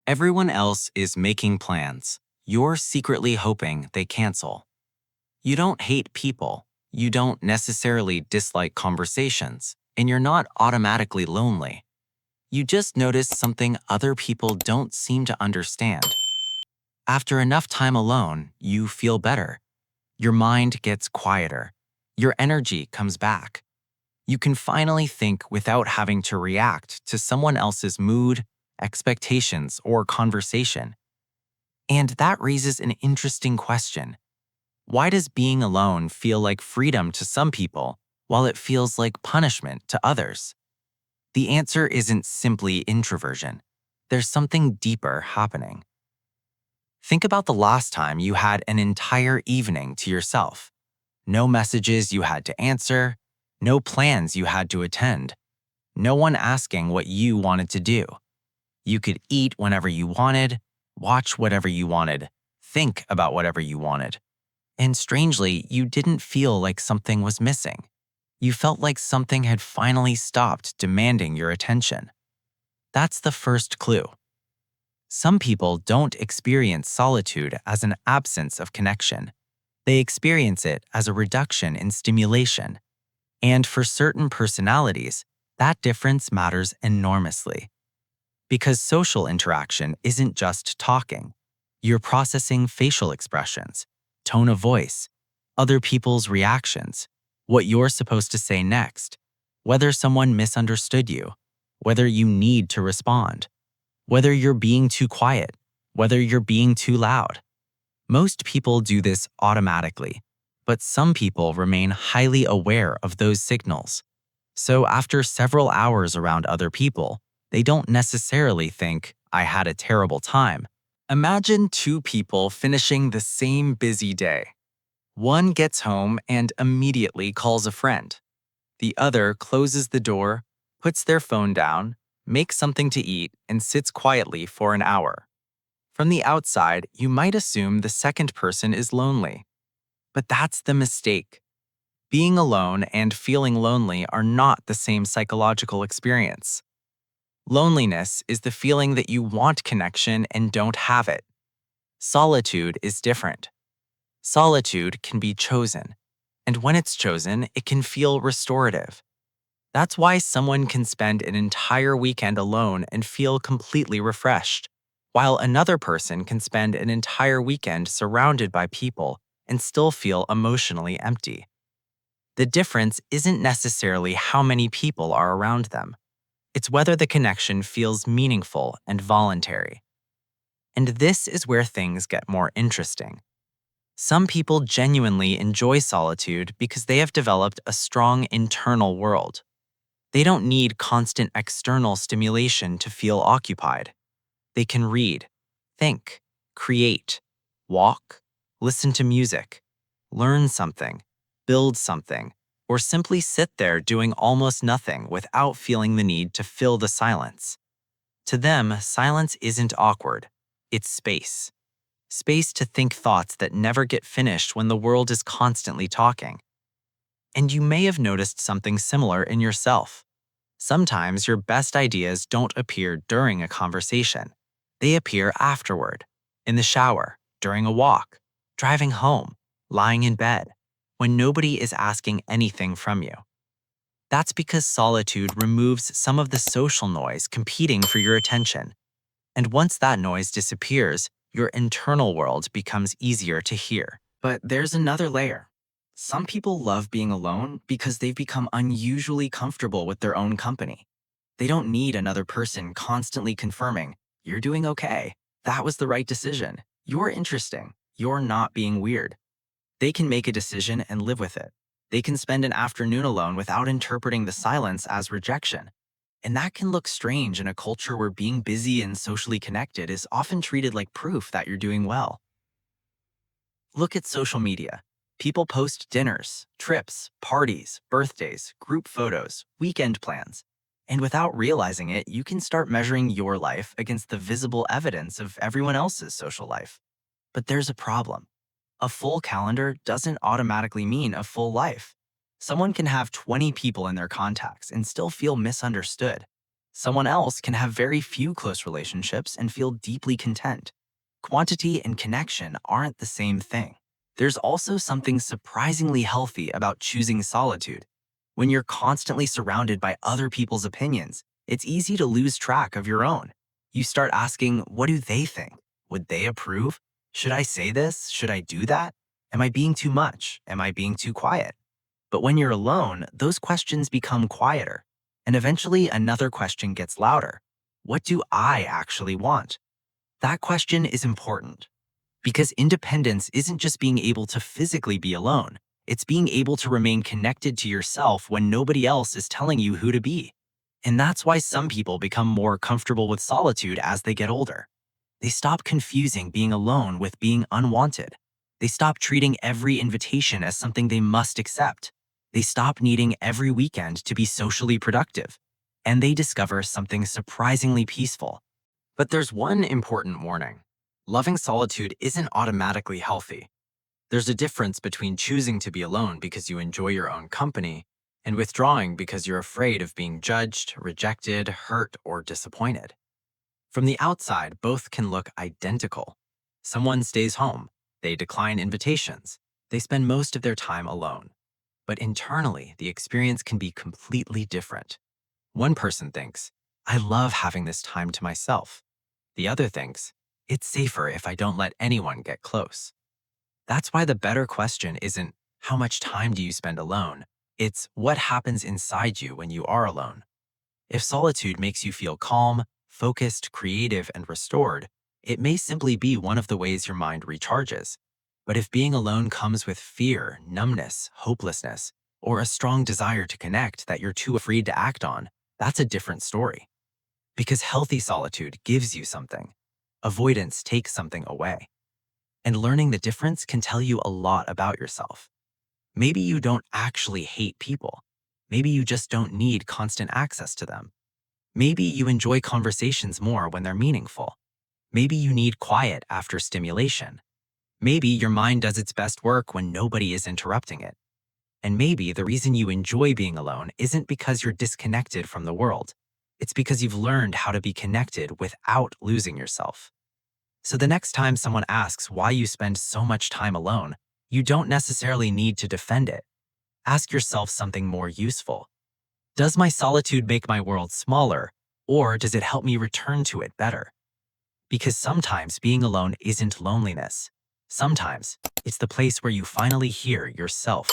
Everyone else is making plans. You're secretly hoping they cancel. You don't hate people. You don't necessarily dislike conversations, and you're not automatically lonely. You just notice something other people don't seem to understand. After enough time alone, you feel better. Your mind gets quieter. Your energy comes back. You can finally think without having to react to someone else's mood, expectations, or conversation. And that raises an interesting question. Why does being alone feel like freedom to some people while it feels like punishment to others? The answer isn't simply introversion. There's something deeper happening. Think about the last time you had an entire evening to yourself. No messages you had to answer, no plans you had to attend, no one asking what you wanted to do. You could eat whenever you wanted, watch whatever you wanted, think about whatever you wanted. And strangely, you didn't feel like something was missing. You felt like something had finally stopped demanding your attention. That's the first clue. Some people don't experience solitude as an absence of connection. They experience it as a reduction in stimulation. And for certain personalities, that difference matters enormously. Because social interaction isn't just talking. You're processing facial expressions, tone of voice, other people's reactions, what you're supposed to say next, whether someone misunderstood you, whether you need to respond, whether you're being too quiet, whether you're being too loud. Most people do this automatically, but some people remain highly aware of those signals. So after several hours around other people, they don't necessarily think, I had a terrible time. Imagine two people finishing the same busy day. One gets home and immediately calls a friend. The other closes the door, puts their phone down, makes something to eat, and sits quietly for an hour. From the outside, you might assume the second person is lonely. But that's the mistake. Being alone and feeling lonely are not the same psychological experience. Loneliness is the feeling that you want connection and don't have it. Solitude is different. Solitude can be chosen, and when it's chosen, it can feel restorative. That's why someone can spend an entire weekend alone and feel completely refreshed, while another person can spend an entire weekend surrounded by people and still feel emotionally empty. The difference isn't necessarily how many people are around them. It's whether the connection feels meaningful and voluntary. And this is where things get more interesting. Some people genuinely enjoy solitude because they have developed a strong internal world. They don't need constant external stimulation to feel occupied. They can read, think, create, walk, listen to music, learn something, build something, or simply sit there doing almost nothing without feeling the need to fill the silence. To them, silence isn't awkward. It's space. Space to think thoughts that never get finished when the world is constantly talking. And you may have noticed something similar in yourself. Sometimes your best ideas don't appear during a conversation. They appear afterward, in the shower, during a walk, driving home, lying in bed, when nobody is asking anything from you. That's because solitude removes some of the social noise competing for your attention. And once that noise disappears, your internal world becomes easier to hear. But there's another layer. Some people love being alone because they've become unusually comfortable with their own company. They don't need another person constantly confirming, you're doing okay, that was the right decision, you're interesting, you're not being weird. They can make a decision and live with it. They can spend an afternoon alone without interpreting the silence as rejection. And that can look strange in a culture where being busy and socially connected is often treated like proof that you're doing well. Look at social media. People post dinners, trips, parties, birthdays, group photos, weekend plans. And without realizing it, you can start measuring your life against the visible evidence of everyone else's social life. But there's a problem. A full calendar doesn't automatically mean a full life. Someone can have 20 people in their contacts and still feel misunderstood. Someone else can have very few close relationships and feel deeply content. Quantity and connection aren't the same thing. There's also something surprisingly healthy about choosing solitude. When you're constantly surrounded by other people's opinions, it's easy to lose track of your own. You start asking, what do they think? Would they approve? Should I say this? Should I do that? Am I being too much? Am I being too quiet? But when you're alone, those questions become quieter. And eventually another question gets louder. What do I actually want? That question is important because independence isn't just being able to physically be alone. It's being able to remain connected to yourself when nobody else is telling you who to be. And that's why some people become more comfortable with solitude as they get older. They stop confusing being alone with being unwanted. They stop treating every invitation as something they must accept. They stop needing every weekend to be socially productive. And they discover something surprisingly peaceful. But there's one important warning. Loving solitude isn't automatically healthy. There's a difference between choosing to be alone because you enjoy your own company and withdrawing because you're afraid of being judged, rejected, hurt, or disappointed. From the outside, both can look identical. Someone stays home, they decline invitations, they spend most of their time alone. But internally, the experience can be completely different. One person thinks, I love having this time to myself. The other thinks, it's safer if I don't let anyone get close. That's why the better question isn't, how much time do you spend alone? It's, what happens inside you when you are alone? If solitude makes you feel calm, focused, creative, and restored, it may simply be one of the ways your mind recharges. But if being alone comes with fear, numbness, hopelessness, or a strong desire to connect that you're too afraid to act on, that's a different story. Because healthy solitude gives you something. Avoidance takes something away. And learning the difference can tell you a lot about yourself. Maybe you don't actually hate people. Maybe you just don't need constant access to them. Maybe you enjoy conversations more when they're meaningful. Maybe you need quiet after stimulation. Maybe your mind does its best work when nobody is interrupting it. And maybe the reason you enjoy being alone isn't because you're disconnected from the world. It's because you've learned how to be connected without losing yourself. So the next time someone asks why you spend so much time alone, you don't necessarily need to defend it. Ask yourself something more useful. Does my solitude make my world smaller, or does it help me return to it better? Because sometimes being alone isn't loneliness. Sometimes it's the place where you finally hear yourself.